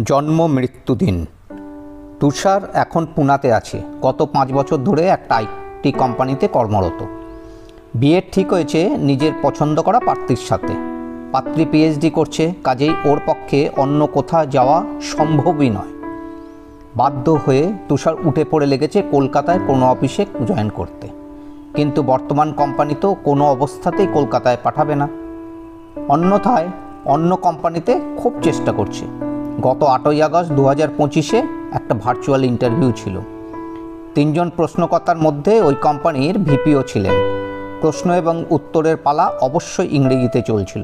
জন্ম মৃত্যুদিন। তুষার এখন পুনাতে আছে। গত 5 বছর ধরে একটা আইটি কোম্পানিতে কর্মরত। বিয়ে ঠিক হয়েছে নিজের পছন্দ করা পাত্রীর সাথে। পাত্রী পিএইচডি করছে, কাজেই ওর পক্ষে অন্য কোথাও যাওয়া সম্ভবই নয়। বাধ্য হয়ে তুষার উঠে পড়ে লেগেছে কলকাতায় কোনো অফিসে জয়েন করতে। কিন্তু বর্তমান কোম্পানি তো কোনো অবস্থাতেই কলকাতায় পাঠাবে না, অন্যথায় অন্য কোম্পানিতে খুব চেষ্টা করছে। গত 8ই আগস্ট 2025-এ একটা ভার্চুয়াল ইন্টারভিউ ছিল। 3 জন প্রশ্নকর্তার মধ্যে ওই কোম্পানির ভিপিও ছিলেন। প্রশ্ন এবং উত্তরের পালা অবশ্যই ইংরেজিতে চলছিল।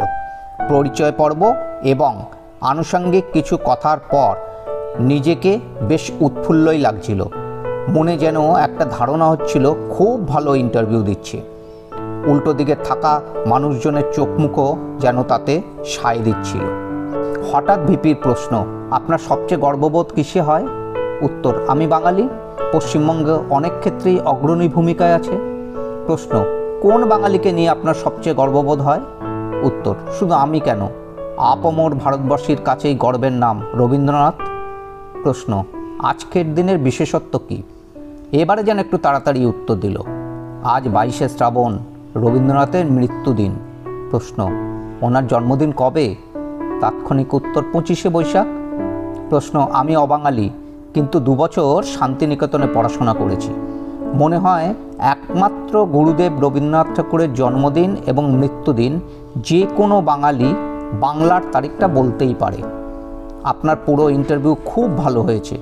পরিচয় পর্ব এবং আনুষঙ্গিক কিছু কথার পর নিজেকে বেশ উৎফুল্লই লাগছিল। মনে যেন একটা ধারণা হচ্ছিল খুব ভালো ইন্টারভিউ দিচ্ছে। উল্টো দিকে থাকা মানুষজনের চোখমুখও যেন তাতে সায় দিচ্ছিল। হঠাৎ ভিপির প্রশ্ন, আপনার সবচেয়ে গর্ববোধ কিসে হয়? উত্তর, আমি বাঙালি, পশ্চিমবঙ্গে অনেক ক্ষেত্রেই অগ্রণী ভূমিকায় আছে। প্রশ্ন, কোন বাঙালিকে নিয়ে আপনার সবচেয়ে গর্ববোধ হয়? উত্তর, শুধু আমি কেন, আপামর ভারতবর্ষের কাছেই গর্বের নাম রবীন্দ্রনাথ। প্রশ্ন, আজকের দিনের বিশেষত্ব কী? এবারে যেন একটু তাড়াতাড়ি উত্তর দিল। আজ 22শে শ্রাবণ, রবীন্দ্রনাথের মৃত্যুদিন। প্রশ্ন, ওনার জন্মদিন কবে? তাৎক্ষণিক উত্তর, 25শে বৈশাখ। প্রশ্ন, আমি অবাঙালি, কিন্তু 2 বছর শান্তিনিকেতনে পড়াশোনা করেছি। মনে হয় একমাত্র গুরুদেব রবীন্দ্রনাথ ঠাকুরের জন্মদিন এবং মৃত্যুদিন যে কোনো বাঙালি বাংলার তারিখটা বলতেই পারে। আপনার পুরো ইন্টারভিউ খুব ভালো হয়েছে,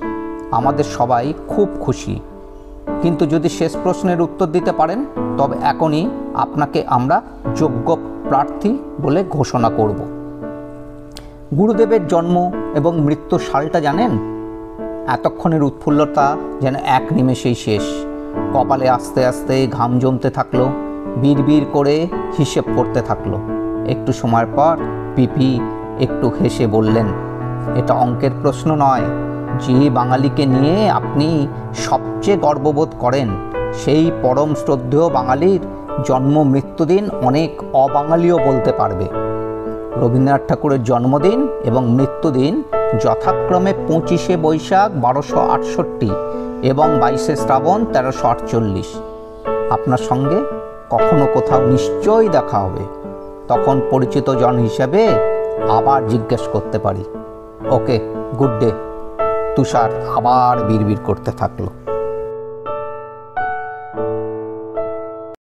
আমাদের সবাই খুব খুশি। কিন্তু যদি শেষ প্রশ্নের উত্তর দিতে পারেন তবে এখনই আপনাকে আমরা যোগ্য প্রার্থী বলে ঘোষণা করব। গুরুদেবের জন্ম এবং মৃত্যুর সালটা জানেন? এতক্ষণের উৎফুল্লতা যেন এক নিমেষেই শেষ। কপালে আস্তে আস্তে ঘাম জমতে থাকলো, বিড়বিড় করে হিসেব করতে থাকলো। একটু সময় পর পিপি একটু হেসে বললেন, এটা অঙ্কের প্রশ্ন নয়। যে বাঙালিকে নিয়ে আপনি সবচেয়ে গর্ববোধ করেন সেই পরম শ্রদ্ধেয় বাঙালির জন্ম মৃত্যুদিন অনেক অবাঙালিও বলতে পারবে। রবীন্দ্রনাথ ঠাকুরের জন্মদিন এবং মৃত্যুদিন যথাক্রমে 25শে বৈশাখ 1268 এবং 22শে শ্রাবণ 1348। আপনার সঙ্গে কখনো কোথাও নিশ্চয়ই দেখা হবে। তখন পরিচিত জন হিসেবে আবার জিজ্ঞেস করতে পারি। ওকে, গুড ডে। তুষার আবার বিড়বিড় করতে থাকলো।